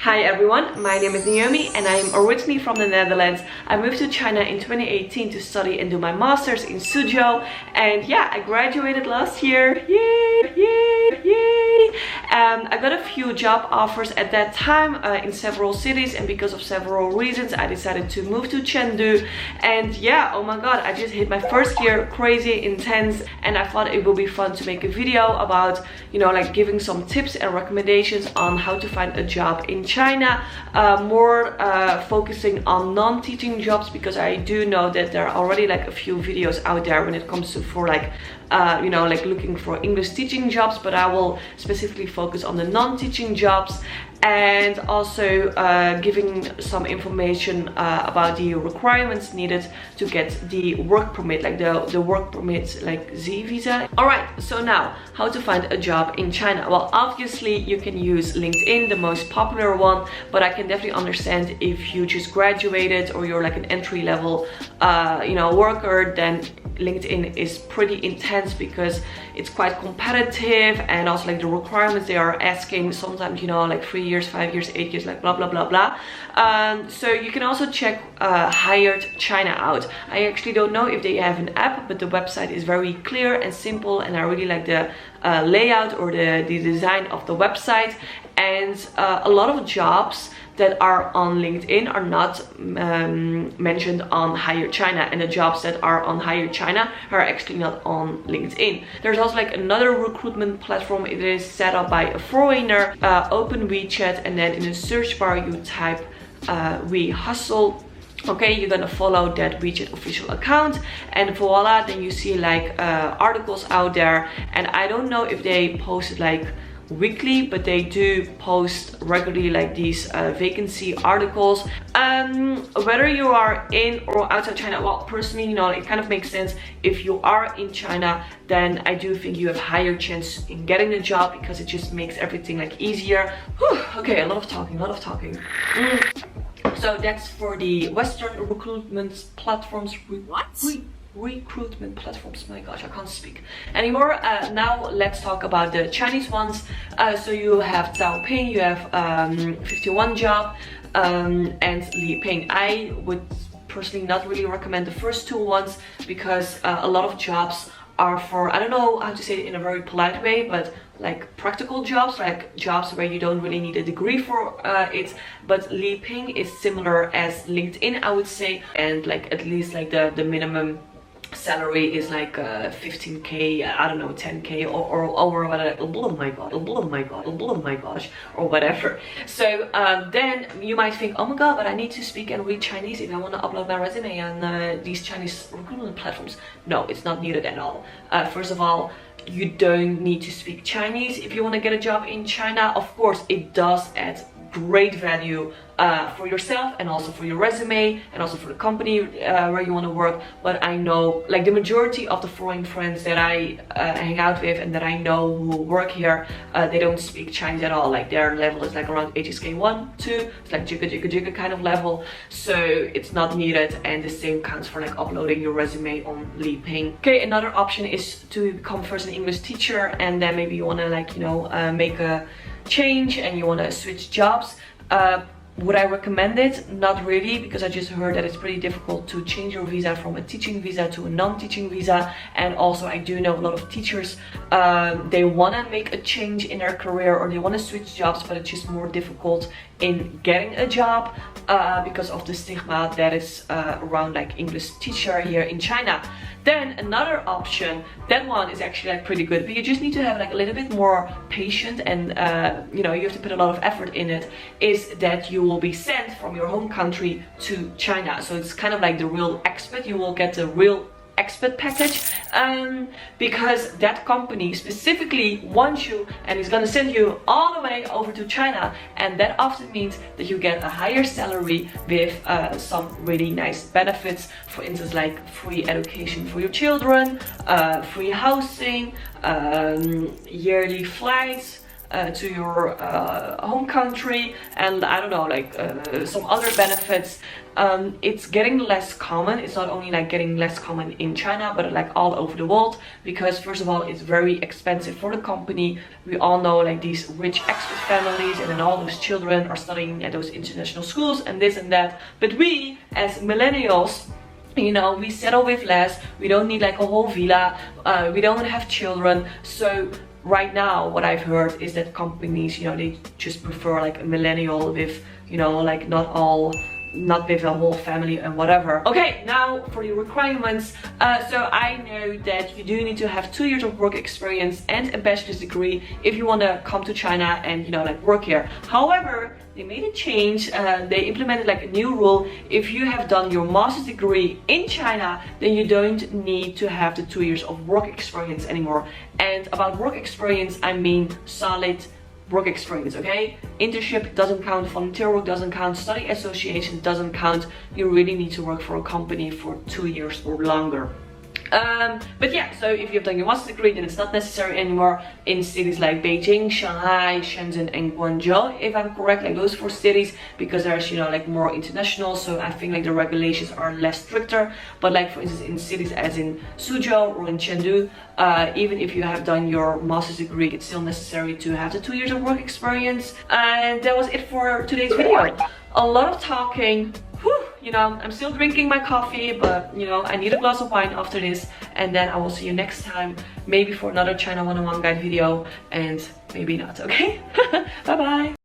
Hi everyone, my name is Naomi and I am originally from the Netherlands. I moved to China in 2018 to study and do my master's in Suzhou, and yeah, I graduated last year. Yay! Yay! Yay! I got a few job offers at that time in several cities, and because of several reasons I decided to move to Chengdu. And yeah, oh my god, I just hit my first year, crazy intense, and I thought it would be fun to make a video about, you know, like giving some tips and recommendations on how to find a job in China, more focusing on non-teaching jobs, because I do know that there are already like a few videos out there when it comes to you know, like looking for English teaching jobs, but I will specifically focus on the non-teaching jobs, and also giving some information about the requirements needed to get the work permit, like the work permit, like Z visa. Alright, so now how to find a job in China. Well, obviously you can use LinkedIn, the most popular one, but I can definitely understand if you just graduated or you're like an entry-level you know, worker, then LinkedIn is pretty intense because it's quite competitive, and also like the requirements they are asking sometimes, you know, like 3 years, 5 years, 8 years, like blah blah blah blah. So you can also check Hired China out. I actually don't know if they have an app, but the website is very clear and simple, and I really like the layout or the design of the website. And a lot of jobs that are on LinkedIn are not mentioned on Hired China, and the jobs that are on Hired China are actually not on LinkedIn. There's also like another recruitment platform. It is set up by a foreigner. Open WeChat, and then in the search bar you type We Hustle. Okay, you're gonna follow that WeChat official account, and voila, then you see like articles out there. And I don't know if they post like weekly, but they do post regularly like these vacancy articles. Whether you are in or outside China, well, personally, you know, it kind of makes sense. If you are in China, then I do think you have higher chance in getting the job, because it just makes everything like easier. Whew, okay, a lot of talking. So that's for the Western recruitment platforms. Recruitment platforms, my gosh, I can't speak anymore. Now let's talk about the Chinese ones. So you have Zhaopin, you have 51 Job, and Liping. I would personally not really recommend the first two ones, because a lot of jobs are for, I don't know how to say it in a very polite way, but like practical jobs, like jobs where you don't really need a degree for it. But Liping is similar as LinkedIn, I would say, and like at least like the minimum salary is like 15k, I don't know, 10k or whatever. Oh my gosh, or whatever. So then you might think, oh my god, but I need to speak and read Chinese if I want to upload my resume on these Chinese recruitment platforms. No, it's not needed at all. First of all, you don't need to speak Chinese if you want to get a job in China. Of course, it does add great value for yourself, and also for your resume, and also for the company where you want to work. But I know like the majority of the foreign friends that I hang out with and that I know who work here, they don't speak Chinese at all. Like their level is like around HSK 1, 2, it's like jigga kind of level, so it's not needed. And the same counts for like uploading your resume on Liping. Okay, another option is to become first an English teacher, and then maybe you want to, like, you know, make a change and you want to switch jobs. Would I recommend it? Not really, because I just heard that it's pretty difficult to change your visa from a teaching visa to a non-teaching visa. And also I do know a lot of teachers, they want to make a change in their career, or they want to switch jobs, but it's just more difficult in getting a job because of the stigma that is around like English teacher here in China. Then another option, that one is actually like pretty good, but you just need to have like a little bit more patience, and you know, you have to put a lot of effort in it, is that you will be sent from your home country to China. So it's kind of like the real expat. You will get the real expat package, because that company specifically wants you and is gonna send you all the way over to China, and that often means that you get a higher salary with some really nice benefits. For instance, like free education for your children, free housing, yearly flights, to your home country, and I don't know, like some other benefits. It's getting less common. It's not only like getting less common in China, but like all over the world, because first of all, it's very expensive for the company. We all know like these rich expat families, and then all those children are studying at those international schools and this and that. But we as millennials, you know, we settle with less. We don't need like a whole villa. We don't have children. So right now what I've heard is that companies, you know, they just prefer like a millennial with, you know, like not with a whole family and whatever. Okay, now for the requirements. So I know that you do need to have 2 years of work experience and a bachelor's degree if you want to come to China and, you know, like work here. However, they made a change. They implemented like a new rule. If you have done your master's degree in China, then you don't need to have the 2 years of work experience anymore. And about work experience, I mean solid work experience, okay? Internship doesn't count, volunteer work doesn't count, study association doesn't count. You really need to work for a company for 2 years or longer. But yeah, so if you've done your master's degree, then it's not necessary anymore in cities like Beijing, Shanghai, Shenzhen and Guangzhou, if I'm correct, like those 4 cities, because there's, you know, like more international, so I think like the regulations are less stricter. But like for instance in cities as in Suzhou or in Chengdu, even if you have done your master's degree, it's still necessary to have the 2 years of work experience. And that was it for today's video. A lot of talking. Whew, you know, I'm still drinking my coffee, but you know, I need a glass of wine after this, and then I will see you next time, maybe for another China 101 guide video, and maybe not, okay? Bye bye.